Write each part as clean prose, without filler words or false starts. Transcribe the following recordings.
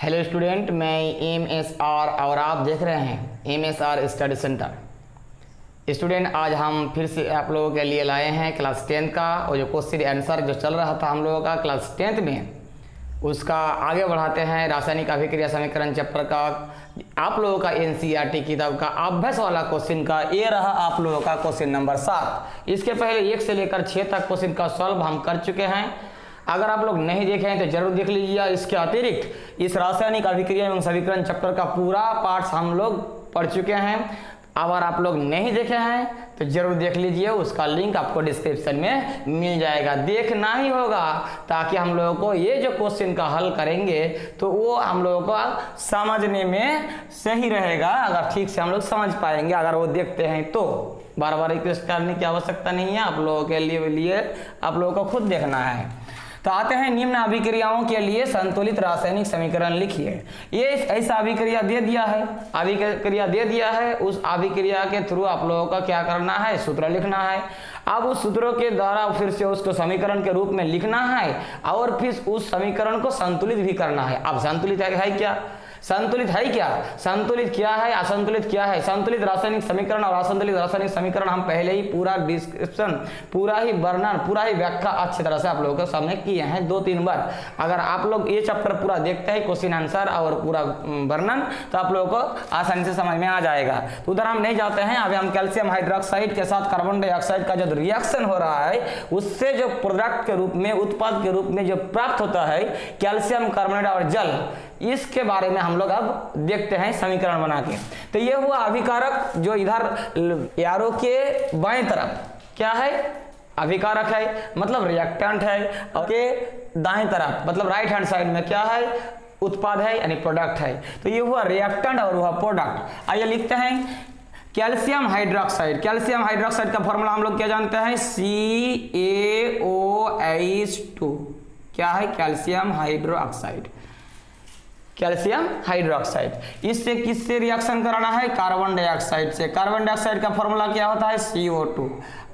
Hello student, मैं MSR और आप देख रहे हैं MSR स्टडी सेंटर। स्टूडेंट, आज हम फिर से आप लोगों के लिए लाए हैं क्लास 10 का और जो क्वेश्चन आंसर जो चल रहा था हम लोगों का क्लास 10th में, उसका आगे बढ़ाते हैं। रासायनिक अभिक्रिया समीकरण चैप्टर का आप लोगों का NCERT किताब का अभ्यास वाला क्वेश्चन का ये रहा आप लोगों का क्वेश्चन नंबर 7। इसके पहले 1 से लेकर 6 तक क्वेश्चन का सॉल्व हम कर चुके हैं। अगर आप लोग नहीं देखे हैं तो जरूर देख लीजिए। इसके अतिरिक्त इस रासायनिक अभिक्रिया एवं समीकरण चैप्टर का पूरा पार्ट हम लोग पढ़ चुके हैं। अगर आप लोग नहीं देखे हैं तो जरूर देख लीजिए, उसका लिंक आपको डिस्क्रिप्शन में मिल जाएगा। देखना ही होगा ताकि हम लोगों को ये जो क्वेश्चन का हल करेंगे तो वो हम लोगों को समझने में सही रहेगा। अगर ठीक से हम लोग समझ पाएंगे अगर वो देखते हैं तो। बार बार रिक्वेस्ट करने की आवश्यकता नहीं है, आप लोगों के लिए आप लोगों को खुद देखना है। तो आते हैं निम्न अभिक्रियाओं के लिए संतुलित रासायनिक समीकरण लिखिए। ये ऐसा अभिक्रिया दे दिया है, उस अभिक्रिया के थ्रू आप लोगों का क्या करना है, सूत्र लिखना है। अब उस सूत्रों के द्वारा फिर से उसको समीकरण के रूप में लिखना है और फिर उस समीकरण को संतुलित भी करना है। अब संतुलित है क्या, संतुलित है क्या, संतुलित क्या है, असंतुलित क्या है। संतुलित रासायनिक समीकरण और असंतुलित रासायनिक समीकरण हम पहले ही पूरा डिस्क्रिप्शन, पूरा ही वर्णन, पूरा ही व्याख्या अच्छी तरह से आप लोगों के सामने किए हैं 2-3 बार। अगर आप लोग ये चैप्टर पूरा देखते हैं, क्वेश्चन आंसर और पूरा वर्णन, तो आप लोगों को आसानी से समझ में आ जाएगा। तो उधर हम नहीं जाते हैं। अभी हम कैल्शियम हाइड्रोक्साइड के साथ कार्बन डाइऑक्साइड का जो रिएक्शन हो रहा है उससे जो प्रोडक्ट के रूप में, उत्पाद के रूप में जो प्राप्त होता है कैल्शियम कार्बोनेट और जल, इसके बारे में हम लोग अब देखते हैं समीकरण बना के। तो ये हुआ अभिकारक जो इधर एरो के बाएं तरफ क्या है, अभिकारक है मतलब रिएक्टेंट है, और के दाएं तरफ मतलब राइट हैंड साइड में क्या है, उत्पाद है यानी प्रोडक्ट है। तो ये हुआ रिएक्टेंट और हुआ प्रोडक्ट। आइए लिखते हैं कैल्शियम हाइड्रोक्साइड। कैल्शियम हाइड्रोक्साइड का फॉर्मूला हम लोग क्या जानते हैं, CaOH2। क्या है, कैल्शियम हाइड्रोक्साइड, कैल्शियम हाइड्रोक्साइड। इससे किससे रिएक्शन कराना है, कार्बन डाइऑक्साइड से। कार्बन डाइऑक्साइड का फॉर्मूला क्या होता है, CO2।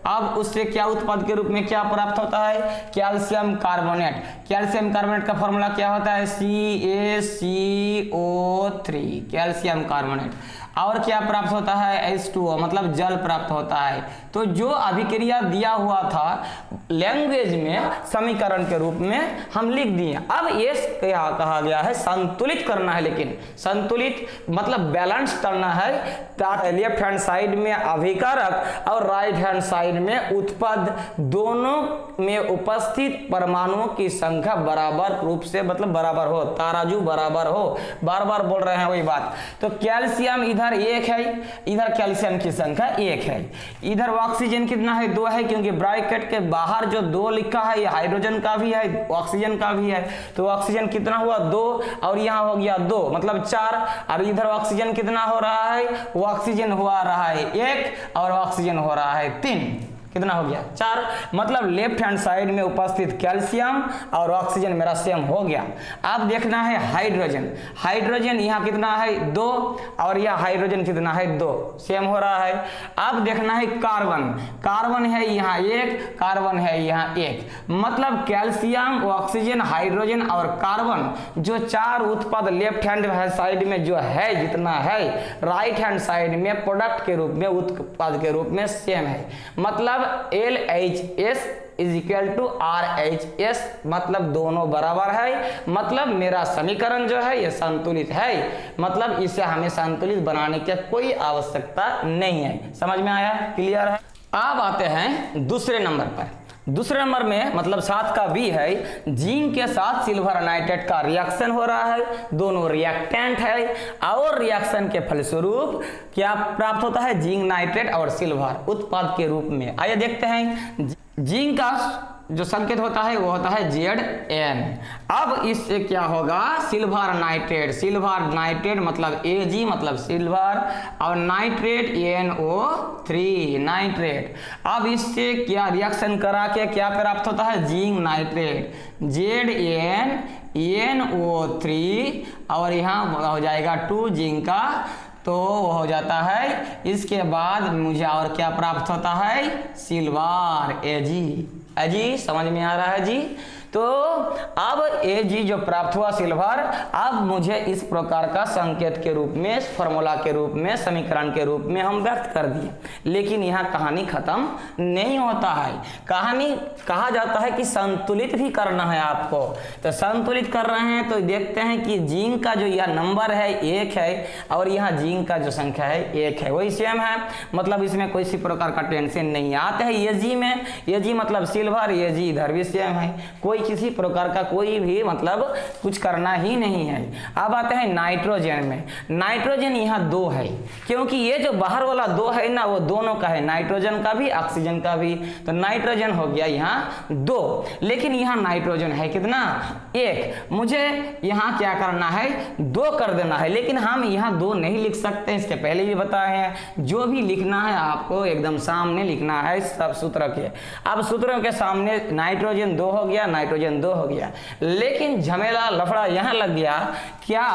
अब उससे क्या उत्पाद के रूप में क्या प्राप्त होता है, कैल्शियम कार्बोनेट। कैल्शियम कार्बोनेट का फॉर्मूला क्या होता है, CaCO3, कैल्शियम कार्बोनेट। और क्या प्राप्त होता है, H2O मतलब जल प्राप्त होता है। तो जो अभिक्रिया दिया हुआ था लैंग्वेज में समीकरण के रूप में हम लिख दिए। अब ये क्या कहा गया है, संतुलित करना है। लेकिन संतुलित मतलब बैलेंस करना है ताकि लेफ्ट हैंड साइड में अभिकारक और राइट हैंड साइड में उत्पाद दोनों में उपस्थित परमाणुओं की संख्या बराबर रूप से मतलब बराबर हो, तराजू बराबर हो। बार बार बोल रहे हैं वही बात। तो कैल्शियम इधर 1 है, इधर कैल्शियम की संख्या 1 है। इधर ऑक्सीजन कितना है, 2 है, क्योंकि ब्रैकेट के बाहर जो 2 लिखा है ये हाइड्रोजन का भी है, ऑक्सीजन का भी है। तो ऑक्सीजन कितना हुआ, 2, और यहाँ हो गया 2 मतलब 4। और इधर ऑक्सीजन कितना हो रहा है, ऑक्सीजन हुआ रहा है 1 और ऑक्सीजन हो रहा है 3। कितना हो गया, 4। मतलब लेफ्ट हैंड साइड में उपस्थित कैल्शियम और ऑक्सीजन मेरा सेम हो गया। अब देखना है हाइड्रोजन। हाइड्रोजन यहाँ कितना है, 2, और यह हाइड्रोजन कितना है, 2, सेम हो रहा है। अब देखना है कार्बन। कार्बन है यहाँ 1, कार्बन है यहाँ 1। मतलब कैल्शियम, ऑक्सीजन, हाइड्रोजन और कार्बन जो 4 उत्पाद लेफ्ट हैंड साइड में जो है जितना है, राइट हैंड साइड में प्रोडक्ट के रूप में, उत्पाद के रूप में सेम है। मतलब LHS is equal to RH मतलब दोनों बराबर है। मतलब मेरा समीकरण जो है ये संतुलित है। मतलब इसे हमें संतुलित बनाने की कोई आवश्यकता नहीं है। समझ में आया, क्लियर है। अब आते हैं दूसरे नंबर पर। दूसरे नंबर में मतलब 7 का B है, जिंक के साथ सिल्वर नाइट्रेट का रिएक्शन हो रहा है। दोनों रिएक्टेंट है और रिएक्शन के फलस्वरूप क्या प्राप्त होता है, जिंक नाइट्रेट और सिल्वर उत्पाद के रूप में। आइए देखते हैं। जिंक का जो संकेत होता है वो होता है Zn। अब इससे क्या होगा, सिल्वर नाइट्रेट। सिल्वर नाइट्रेट मतलब Ag मतलब सिल्वर और नाइट्रेट NO3 नाइट्रेट। अब इससे क्या रिएक्शन करा के क्या प्राप्त होता है, जिंक नाइट्रेट ZnNO3 और यहाँ हो जाएगा 2 जिंक का, तो हो जाता है। इसके बाद मुझे और क्या प्राप्त होता है, सिल्वर Ag। समझ में आ रहा है जी। तो अब Ag जो प्राप्त हुआ सिल्वर, अब मुझे इस प्रकार का संकेत के रूप में, फॉर्मूला के रूप में, समीकरण के रूप में हम व्यक्त कर दिए। लेकिन यहाँ कहानी खत्म नहीं होता है। कहानी कहा जाता है कि संतुलित भी करना है आपको। तो संतुलित कर रहे हैं तो देखते हैं कि जिंक का जो यह नंबर है 1 है और यहाँ जिंक का जो संख्या है 1 है, वही सेम है। मतलब इसमें कोई सी प्रकार का टेंशन नहीं आता है। Ag में, Ag मतलब सिल्वर, Ag इधर भी सेम है, कोई किसी प्रकार का कोई भी मतलब कुछ करना ही नहीं है। अब आते हैं नाइट्रोजन में। नाइट्रोजन यहाँ 2 है, क्योंकि ये जो बाहर वाला 2 है ना, वो दोनों का है, नाइट्रोजन का भी ऑक्सीजन का भी। तो नाइट्रोजन हो गया यहाँ 2, लेकिन यहाँ नाइट्रोजन है कितना, 1। मुझे यहाँ क्या करना है, 2 कर देना है। लेकिन हम यहाँ 2 नहीं लिख सकते, इसके पहले भी बताए हैं। जो भी लिखना है आपको एकदम सामने लिखना है सब सूत्र के। अब सूत्रों के सामने नाइट्रोजन 2 हो गया, नाइट्रोजन 2 हो गया। लेकिन झमेला लफड़ा यहाँ लग गया क्या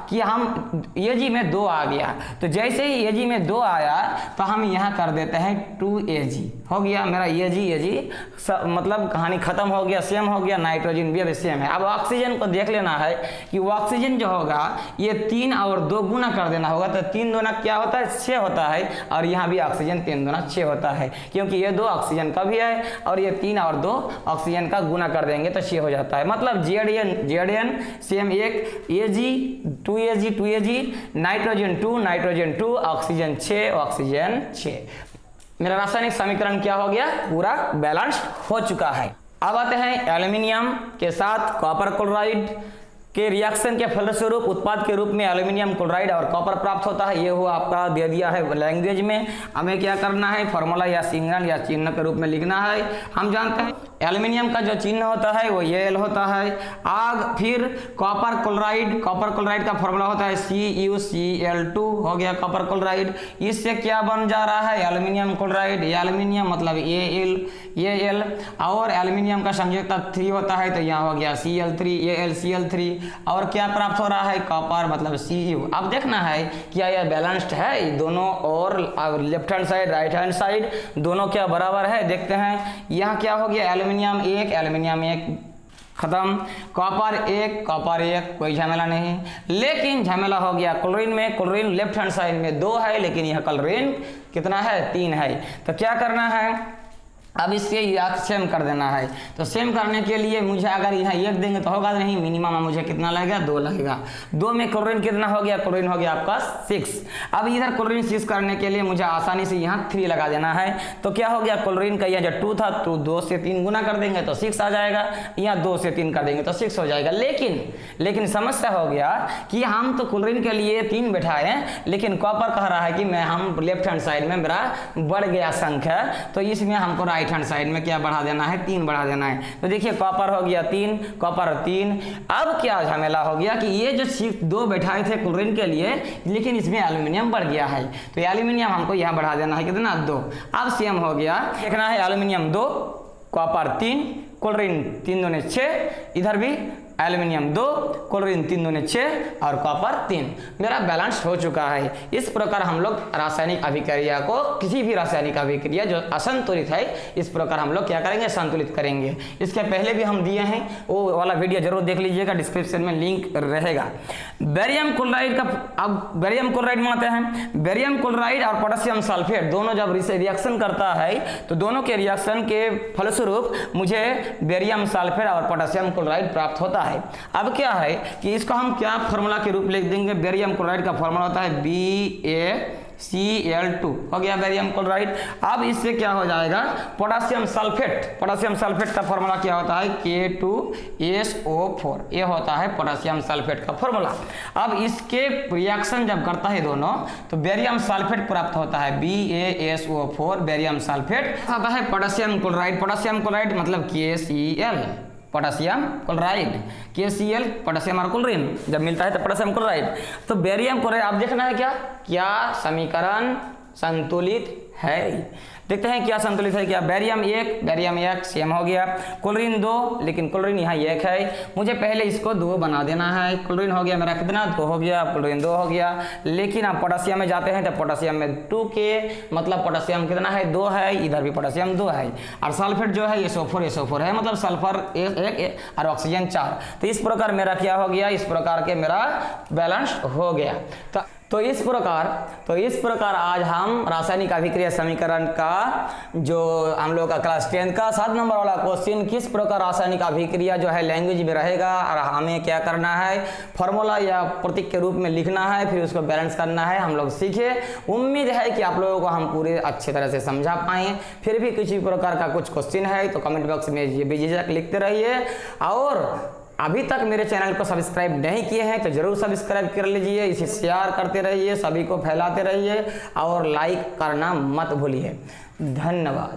कि हम Ag में 2 आ गया, तो जैसे ही Ag में 2 आया तो हम यहाँ कर देते हैं 2Ag हो गया मेरा Ag मतलब कहानी खत्म हो गया, सेम हो गया। नाइट्रोजन भी अब सेम है। अब ऑक्सीजन को देख लेना है कि ऑक्सीजन जो होगा ये 3 और 2 गुना कर देना होगा, तो 3 दूना क्या होता है, 6 होता है। और यहाँ भी ऑक्सीजन 3 दूना 6 होता है, क्योंकि ये 2 ऑक्सीजन का भी है और ये 3 और 2 ऑक्सीजन का गुना कर देंगे तो 6 हो जाता है। मतलब Zn same 1, Ag 2Ag, nitrogen 2, oxygen 6, oxygen 6। मेरा रासायनिक समीकरण क्या हो गया, पूरा बैलेंस्ड हो चुका है। अब आते हैं एल्यूमिनियम के साथ कॉपर क्लोराइड के रिएक्शन के फलस्वरूप उत्पाद के रूप में एल्यूमिनियम क्लोराइड और कॉपर प्राप्त होता है। ये हुआ आपका दे दिया है लैंग्वेज में। हमें क्या करना है, फॉर्मूला या सिग्नल या चिन्ह के रूप में लिखना है। हम जानते हैं एल्यूमिनियम का जो चिन्ह होता है वो Al होता है। आग फिर कॉपर क्लोराइड का फॉर्मूला होता है CuCl2 हो गया कॉपर क्लोराइड। इससे क्या बन जा रहा है, एल्यूमिनियम क्लोराइड। एल्यूमिनियम मतलब Al और एल्यूमिनियम का संयोजकता 3 होता है, तो यहाँ हो गया Cl3 AlCl3। और क्या प्राप्त हो रहा है, कॉपर मतलब Cu। अब देखना है क्या यह बैलेंस्ड है दोनों, और left hand side right hand side दोनों क्या बराबर है। देखते हैं यहाँ क्या हो गया, एल्यूमिनियम 1 खत्म, कॉपर 1 कोई झमेला नहीं। लेकिन झमेला हो गया क्लोरीन में। क्लोरीन लेफ्ट हैंड साइड में 2 है, लेकिन यह क्लोरीन कितना है, 3 है। तो क्या करना है, अब इससे सेम कर देना है। तो सेम करने के लिए मुझे अगर यहाँ 1 देंगे तो होगा नहीं, मिनिमम मुझे कितना लगेगा, 2 लगेगा। 2 में क्लोरीन कितना हो गया, क्लोरीन हो गया आपका 6। अब इधर क्लोरीन 6 करने के लिए मुझे आसानी से यहाँ 3 लगा देना है। तो क्या हो गया, क्लोरीन का यहाँ जो 2 था तो 2 से 3 गुना कर देंगे तो 6 आ जाएगा, यहाँ 2 से 3 कर देंगे तो 6 हो जाएगा। लेकिन समस्या हो गया कि हम तो क्लोरीन के लिए 3 बैठाए हैं, लेकिन कॉपर कह रहा है कि हम लेफ्ट हैंड साइड में मेरा बढ़ गया संख्या, तो इसमें हमको राइट हैंड साइड में क्या बढ़ा देना है, 3 बढ़ा देना है। तो देखिए कॉपर हो गया 3, कॉपर 3। अब क्या झमेला हो गया कि ये जो 2 बैठाए थे क्लोरीन के लिए, लेकिन इसमें एल्यूमिनियम बढ़ गया है, तो एल्यूमिनियम हमको यहाँ बढ़ा देना है कितना, 2। अब सेम हो गया, देखना है एल्यूमिनियम 2, कॉपर 3, क्लोरीन 3 दूने 6, इधर भी एल्यूमिनियम 2, क्लोरीन 3 दूने 6 और कॉपर 3। मेरा बैलेंस हो चुका है। इस प्रकार हम लोग रासायनिक अभिक्रिया को, किसी भी रासायनिक अभिक्रिया जो असंतुलित है, इस प्रकार हम लोग क्या करेंगे, संतुलित करेंगे। इसके पहले भी हम दिए हैं, वो वाला वीडियो जरूर देख लीजिएगा, डिस्क्रिप्शन में लिंक रहेगा। बेरियम क्लोराइड का, अब बेरियम क्लोराइड मानते हैं। बेरियम क्लोराइड और पोटेशियम सल्फेट दोनों जब रिएक्शन करता है तो दोनों के रिएक्शन के फलस्वरूप मुझे बेरियम सल्फेट और पोटेशियम क्लोराइड प्राप्त होता है। अब क्या है कि इसको हम क्या फॉर्मूला के रूप लिख देंगे, बेरियम क्लोराइड का फॉर्मूला होता है BaCl2 हो गया बेरियम क्लोराइड। अब इससे क्या हो जाएगा, पोटेशियम सल्फेट का फॉर्मूला क्या होता है, K2SO4, ये होता है पोटेशियम सल्फेट का फॉर्मूला। अब इसके रिएक्शन जब करता है दोनों तो बेरियम सल्फेट प्राप्त होता है, BaSO4 बेरियम सल्फेट आता है। पोटेशियम क्लोराइड मतलब KCl, potassium chloride, KCl potassium और क्लोरीन जब मिलता है तो पोटेशियम क्लोराइड। तो बेरियम क्लोराइड आप देखना है क्या समीकरण संतुलित है। देखते हैं क्या संतुलित है, क्या बेरियम 1 बेरियम 1 सेम हो गया, क्लोरीन 2 लेकिन क्लोरीन यहाँ 1 है, मुझे पहले इसको 2 बना देना है। क्लोरीन हो गया मेरा कितना 2 हो गया, क्लोरीन 2 हो गया। लेकिन आप पोटेशियम में जाते हैं तो पोटेशियम में 2K मतलब पोटेशियम कितना है 2 है, इधर भी पोटेशियम 2 है। और सल्फेट जो है SO4 है मतलब सल्फर 1 और ऑक्सीजन 4। तो इस प्रकार मेरा क्या हो गया, इस प्रकार के मेरा बैलेंस हो गया। तो इस प्रकार आज हम रासायनिक अभिक्रिया समीकरण का जो हम लोग का क्लास 10 का 7 नंबर वाला क्वेश्चन, किस प्रकार रासायनिक अभिक्रिया जो है लैंग्वेज में रहेगा और हमें क्या करना है, फॉर्मूला या प्रतीक के रूप में लिखना है, फिर उसको बैलेंस करना है, हम लोग सीखे। उम्मीद है कि आप लोगों को हम पूरे अच्छे तरह से समझा पाए। फिर भी किसी प्रकार का कुछ क्वेश्चन है तो कमेंट बॉक्स में ये बेझिझक लिखते रहिए। और अभी तक मेरे चैनल को सब्सक्राइब नहीं किए हैं तो जरूर सब्सक्राइब कर लीजिए, इसे शेयर करते रहिए, सभी को फैलाते रहिए और लाइक करना मत भूलिए। धन्यवाद।